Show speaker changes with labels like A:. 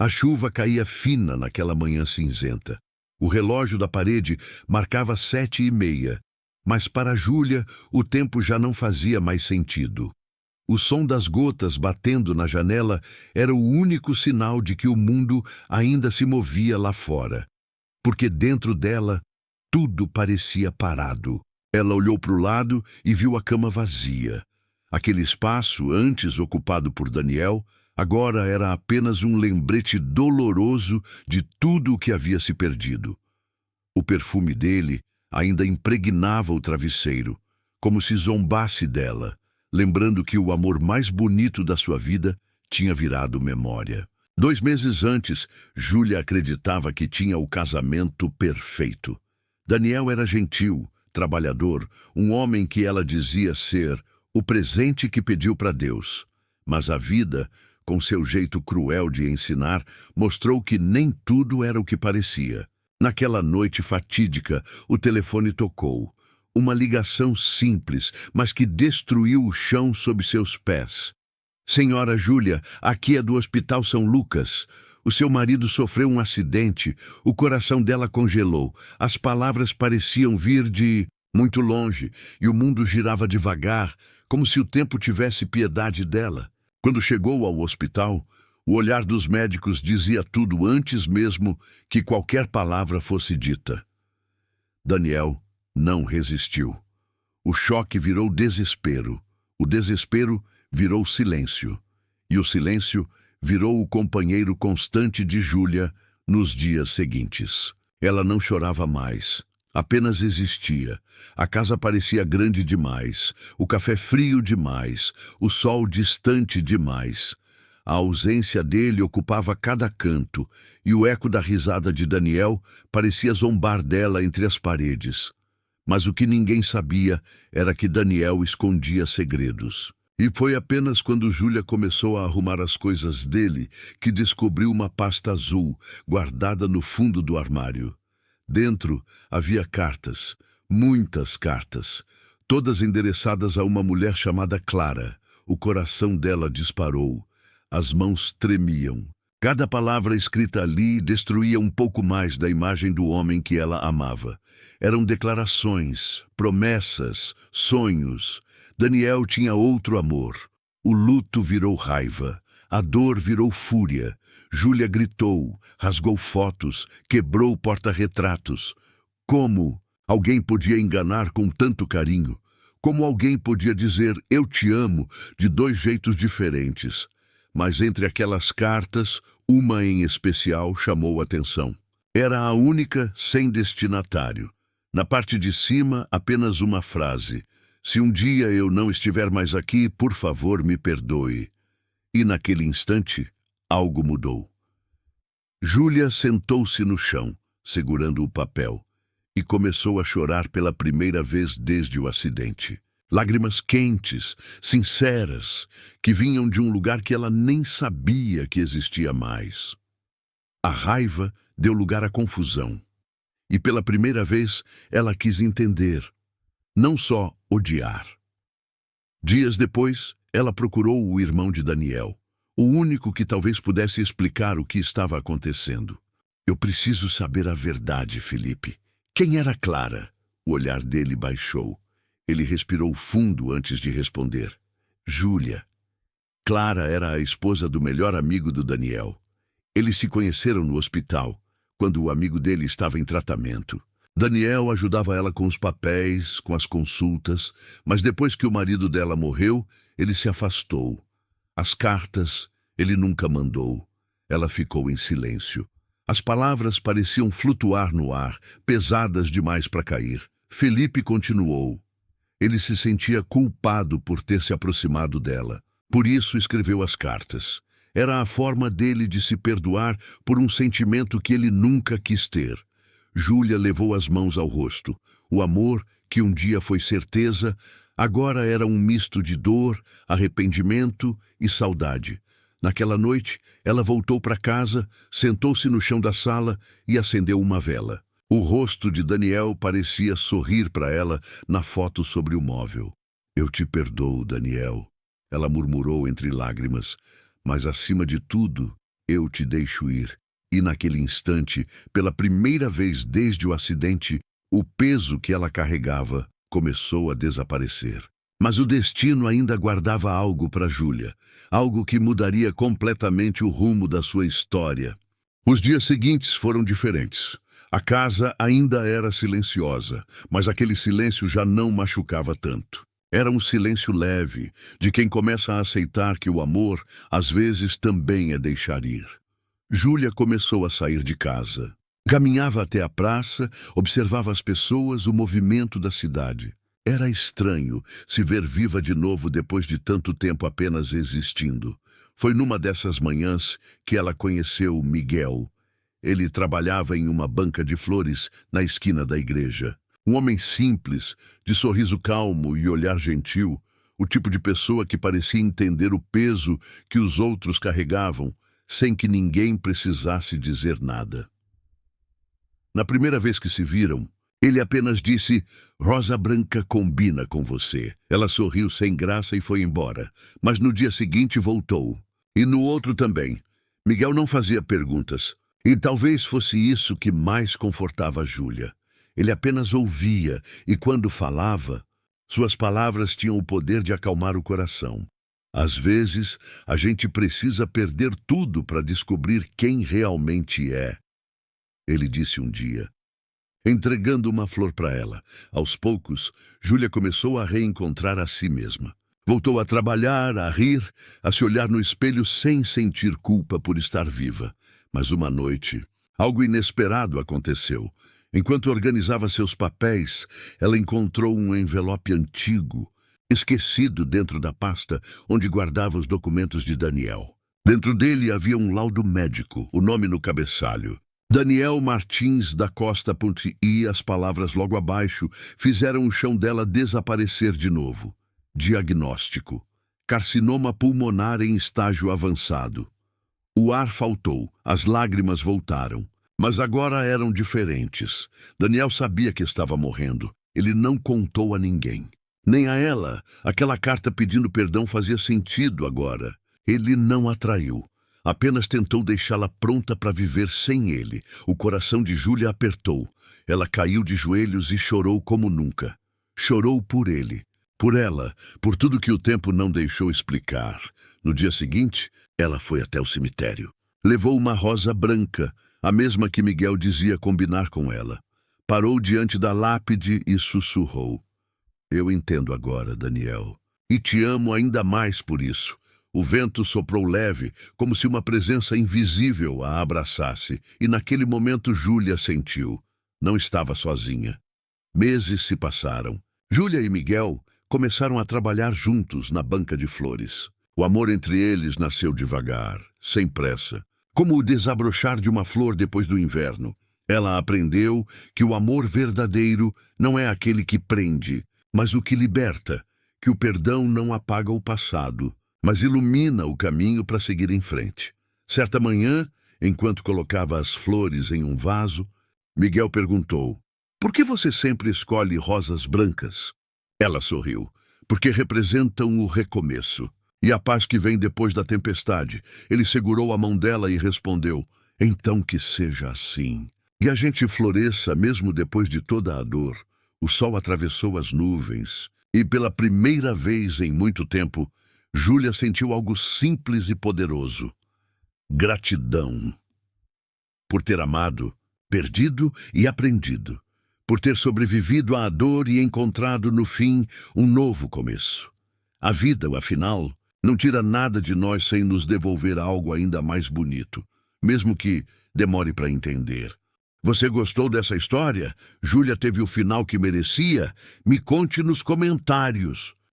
A: A chuva caía fina naquela manhã cinzenta. O relógio da parede marcava 7h30, mas para Júlia o tempo já não fazia mais sentido. O som das gotas batendo na janela era o único sinal de que o mundo ainda se movia lá fora, porque dentro dela tudo parecia parado. Ela olhou para o lado e viu a cama vazia. Aquele espaço, antes ocupado por Daniel, agora era apenas um lembrete doloroso de tudo o que havia se perdido. O perfume dele ainda impregnava o travesseiro, como se zombasse dela, lembrando que o amor mais bonito da sua vida tinha virado memória. 2 meses antes, Júlia acreditava que tinha o casamento perfeito. Daniel era gentil, trabalhador, um homem que ela dizia ser o presente que pediu para Deus. Mas a vida, com seu jeito cruel de ensinar, mostrou que nem tudo era o que parecia. Naquela noite fatídica, o telefone tocou. Uma ligação simples, mas que destruiu o chão sob seus pés. Senhora Júlia, aqui é do Hospital São Lucas. O seu marido sofreu um acidente. O coração dela congelou. As palavras pareciam vir de muito longe, e o mundo girava devagar, como se o tempo tivesse piedade dela. Quando chegou ao hospital, o olhar dos médicos dizia tudo antes mesmo que qualquer palavra fosse dita. Daniel não resistiu. O choque virou desespero. O desespero virou silêncio. E o silêncio virou o companheiro constante de Júlia nos dias seguintes. Ela não chorava mais. Apenas existia. A casa parecia grande demais, o café frio demais, o sol distante demais. A ausência dele ocupava cada canto, e o eco da risada de Daniel parecia zombar dela entre as paredes. Mas o que ninguém sabia era que Daniel escondia segredos. E foi apenas quando Júlia começou a arrumar as coisas dele que descobriu uma pasta azul guardada no fundo do armário. Dentro havia cartas, muitas cartas, todas endereçadas a uma mulher chamada Clara. O coração dela disparou, as mãos tremiam. Cada palavra escrita ali destruía um pouco mais da imagem do homem que ela amava. Eram declarações, promessas, sonhos. Daniel tinha outro amor. O luto virou raiva. A dor virou fúria. Júlia gritou, rasgou fotos, quebrou porta-retratos. Como alguém podia enganar com tanto carinho? Como alguém podia dizer "eu te amo" de 2 jeitos diferentes? Mas entre aquelas cartas, uma em especial chamou a atenção. Era a única sem destinatário. Na parte de cima, apenas uma frase: "Se um dia eu não estiver mais aqui, por favor, me perdoe." E naquele instante, algo mudou. Júlia sentou-se no chão, segurando o papel, e começou a chorar pela primeira vez desde o acidente. Lágrimas quentes, sinceras, que vinham de um lugar que ela nem sabia que existia mais. A raiva deu lugar à confusão. E pela primeira vez, ela quis entender, não só odiar. Dias depois, ela procurou o irmão de Daniel, o único que talvez pudesse explicar o que estava acontecendo. "Eu preciso saber a verdade, Felipe. Quem era Clara?" O olhar dele baixou. Ele respirou fundo antes de responder. "Júlia. Clara era a esposa do melhor amigo do Daniel. Eles se conheceram no hospital, quando o amigo dele estava em tratamento. Daniel ajudava ela com os papéis, com as consultas, mas depois que o marido dela morreu, ele se afastou. As cartas ele nunca mandou. Ela ficou em silêncio. As palavras pareciam flutuar no ar, pesadas demais para cair. Felipe continuou. Ele se sentia culpado por ter se aproximado dela. Por isso escreveu as cartas. Era a forma dele de se perdoar por um sentimento que ele nunca quis ter. Júlia levou as mãos ao rosto. O amor, que um dia foi certeza, agora era um misto de dor, arrependimento e saudade. Naquela noite, ela voltou para casa, sentou-se no chão da sala e acendeu uma vela. O rosto de Daniel parecia sorrir para ela na foto sobre o móvel. "Eu te perdoo, Daniel", ela murmurou entre lágrimas, "mas acima de tudo, Eu te deixo ir. E naquele instante, pela primeira vez desde o acidente, o peso que ela carregava começou a desaparecer. Mas o destino ainda guardava algo para Júlia, algo que mudaria completamente o rumo da sua história. Os dias seguintes foram diferentes. A casa ainda era silenciosa, mas aquele silêncio já não machucava tanto. Era um silêncio leve, de quem começa a aceitar que o amor, às vezes, também é deixar ir. Júlia começou a sair de casa. Caminhava até a praça, observava as pessoas, o movimento da cidade. Era estranho se ver viva de novo depois de tanto tempo apenas existindo. Foi numa dessas manhãs que ela conheceu Miguel. Ele trabalhava em uma banca de flores na esquina da igreja. Um homem simples, de sorriso calmo e olhar gentil, o tipo de pessoa que parecia entender o peso que os outros carregavam, sem que ninguém precisasse dizer nada. Na primeira vez que se viram, ele apenas disse: "Rosa branca combina com você." Ela sorriu sem graça e foi embora, mas no dia seguinte voltou. E no outro também. Miguel não fazia perguntas, e talvez fosse isso que mais confortava Júlia. Ele apenas ouvia, e quando falava, suas palavras tinham o poder de acalmar o coração. Às vezes, a gente precisa perder tudo para descobrir quem realmente é. Ele disse um dia, entregando uma flor para ela. Aos poucos, Júlia começou a reencontrar a si mesma. Voltou a trabalhar, a rir, a se olhar no espelho sem sentir culpa por estar viva. Mas uma noite, algo inesperado aconteceu. Enquanto organizava seus papéis, ela encontrou um envelope antigo, esquecido dentro da pasta onde guardava os documentos de Daniel. Dentro dele havia um laudo médico, o nome no cabeçalho. Daniel Martins da Costa e as palavras logo abaixo fizeram o chão dela desaparecer de novo. Diagnóstico: carcinoma pulmonar em estágio avançado. O ar faltou, as lágrimas voltaram. Mas agora eram diferentes. Daniel sabia que estava morrendo. Ele não contou a ninguém. Nem a ela. Aquela carta pedindo perdão fazia sentido agora. Ele não a traiu. Apenas tentou deixá-la pronta para viver sem ele. O coração de Júlia apertou. Ela caiu de joelhos e chorou como nunca. Chorou por ele, por ela, por tudo que o tempo não deixou explicar. No dia seguinte, ela foi até o cemitério. Levou uma rosa branca, a mesma que Miguel dizia combinar com ela. Parou diante da lápide e sussurrou: "Eu entendo agora, Daniel, e te amo ainda mais por isso." O vento soprou leve, como se uma presença invisível a abraçasse, e naquele momento Júlia sentiu. Não estava sozinha. Meses se passaram. Júlia e Miguel começaram a trabalhar juntos na banca de flores. O amor entre eles nasceu devagar, sem pressa, como o desabrochar de uma flor depois do inverno. Ela aprendeu que o amor verdadeiro não é aquele que prende, mas o que liberta, que o perdão não apaga o passado, mas ilumina o caminho para seguir em frente. Certa manhã, enquanto colocava as flores em um vaso, Miguel perguntou: "Por que você sempre escolhe rosas brancas?" Ela sorriu: "Porque representam o recomeço e a paz que vem depois da tempestade." Ele segurou a mão dela e respondeu: "Então que seja assim. E a gente floresça mesmo depois de toda a dor." O sol atravessou as nuvens e, pela primeira vez em muito tempo, Júlia sentiu algo simples e poderoso: gratidão. Por ter amado, perdido e aprendido. Por ter sobrevivido à dor e encontrado no fim um novo começo. A vida, afinal, não tira nada de nós sem nos devolver algo ainda mais bonito, mesmo que demore para entender. Você gostou dessa história? Júlia teve o final que merecia? Me conte nos comentários.